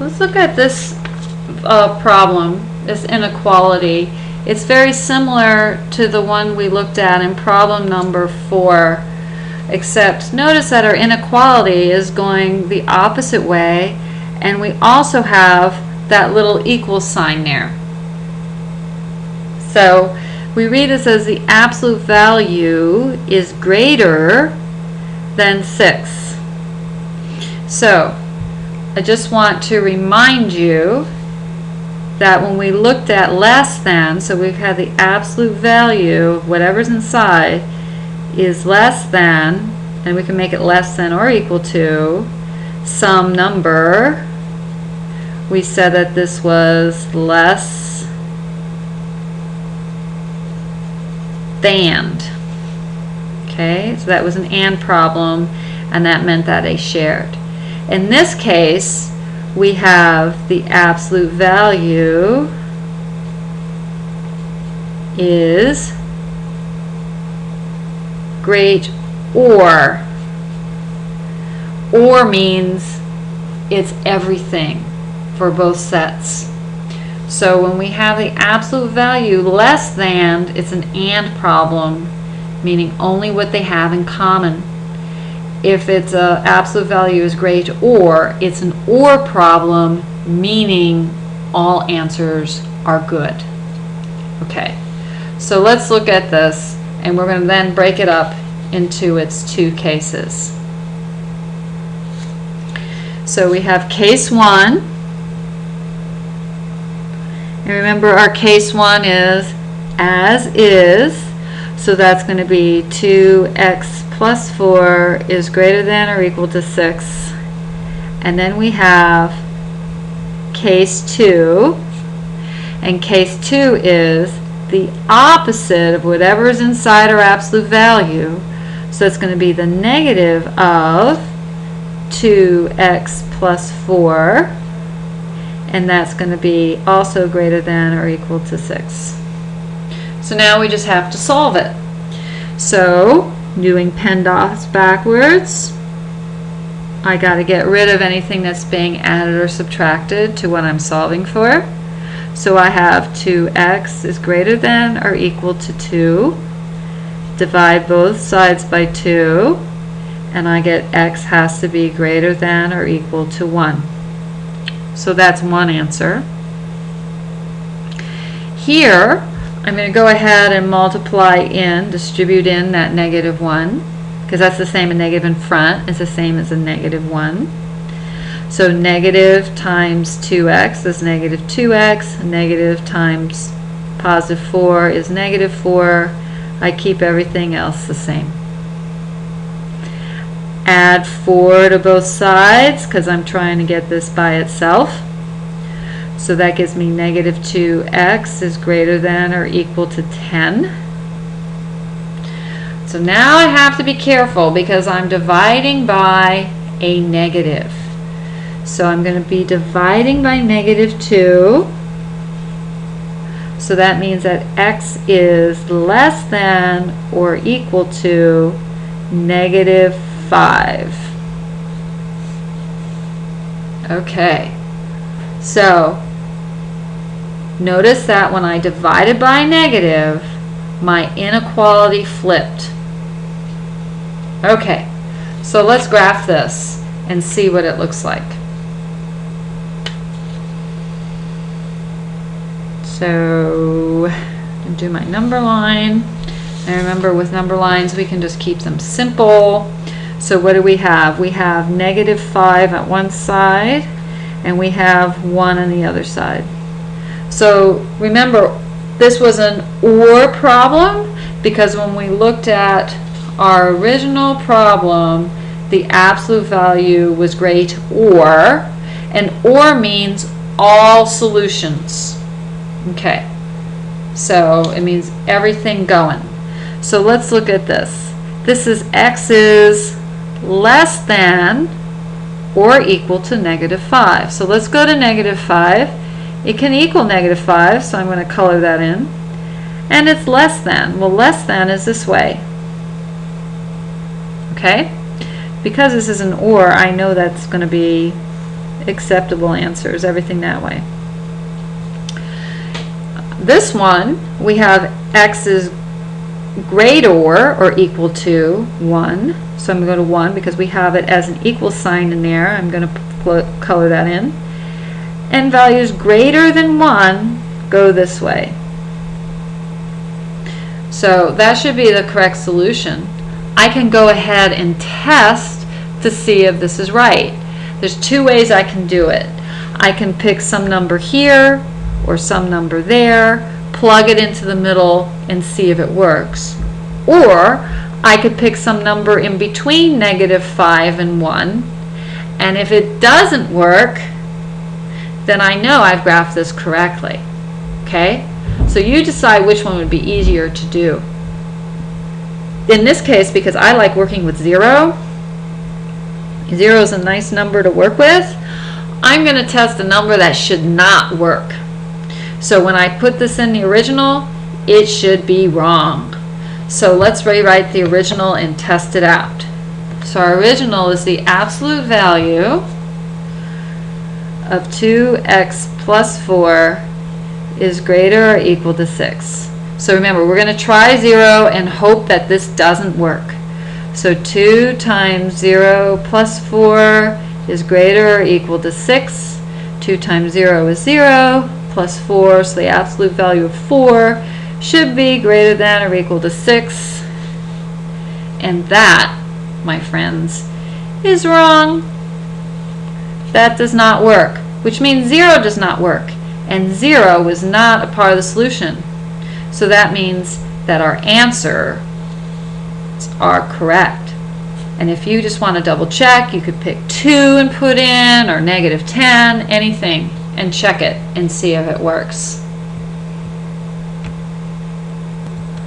Let's look at this problem, this inequality. It's very similar to the one we looked at in problem number 4, except notice that our inequality is going the opposite way, and we also have that little equal sign there. So we read this as the absolute value is greater than 6. So I just want to remind you that when we looked at less than, so we've had the absolute value of whatever's inside is less than, and we can make it less than or equal to some number. We said that this was less than. Okay, so that was an and problem, and that meant that they shared. In this case, we have the absolute value is greatOR. OR means it's everything for both sets. So when we have the absolute value less than, it's an and problem, meaning only what they have in common. If it's a absolute value is greatOR, it's an OR problem, meaning all answers are good. Okay, so let's look at this, and we're going to then break it up into its two cases. So we have case 1, and remember our case 1 is as is, so that's going to be 2x plus 4 is greater than or equal to 6. And then we have case 2, and case 2 is the opposite of whatever is inside our absolute value. So it's going to be the negative of 2x plus 4, and that's going to be also greater than or equal to 6. So now we just have to solve it. So doing PEMDAS backwards, I got to get rid of anything that's being added or subtracted to what I'm solving for. So I have 2x is greater than or equal to 2. Divide both sides by 2, and I get x has to be greater than or equal to 1. So that's one answer. Here, I'm going to go ahead and multiply in, distribute in that negative 1, because that's the same, a negative in front is the same as a negative 1. So negative times 2x is negative 2x, negative times positive 4 is negative 4. I keep everything else the same. Add 4 to both sides, because I'm trying to get this by itself. So that gives me negative 2x is greater than or equal to 10. So now I have to be careful because I'm dividing by a negative. So I'm going to be dividing by negative 2. So that means that x is less than or equal to negative 5. Okay. So notice that when I divided by negative, my inequality flipped. Okay, so let's graph this and see what it looks like. So I'll do my number line. And remember, with number lines we can just keep them simple. So what do we have? We have negative 5 at one side, and we have 1 on the other side. So remember, this was an OR problem because when we looked at our original problem, the absolute value was greatOR, and OR means all solutions. Okay, so it means everything going. So let's look at this. This is x is less than or equal to negative 5. So let's go to negative 5. It can equal negative 5, so I'm going to color that in. And it's less than. Well, less than is this way. Okay? Because this is an OR, I know that's going to be acceptable answers, everything that way. This one, we have x is greatOR or equal to 1. So I'm going to go to 1 because we have it as an equal sign in there. I'm going to color that in. And values greater than 1 go this way. So that should be the correct solution. I can go ahead and test to see if this is right. There's two ways I can do it. I can pick some number here or some number there, plug it into the middle and see if it works. Or I could pick some number in between -5 and 1, and if it doesn't work, then I know I've graphed this correctly. Okay? So you decide which one would be easier to do. In this case, because I like working with 0, 0 is a nice number to work with, I'm going to test a number that should not work. So when I put this in the original, it should be wrong. So let's rewrite the original and test it out. So our original is the absolute value of 2x plus 4 is greater or equal to 6. So remember, we're going to try 0 and hope that this doesn't work. So 2 times 0 plus 4 is greater or equal to 6. 2 times 0 is 0 plus 4, so the absolute value of 4 should be greater than or equal to 6. And that, my friends, is wrong. That does not work, which means 0 does not work. And 0 is not a part of the solution. So that means that our answers are correct. And if you just want to double check, you could pick 2 and put in, or -10, anything, and check it and see if it works.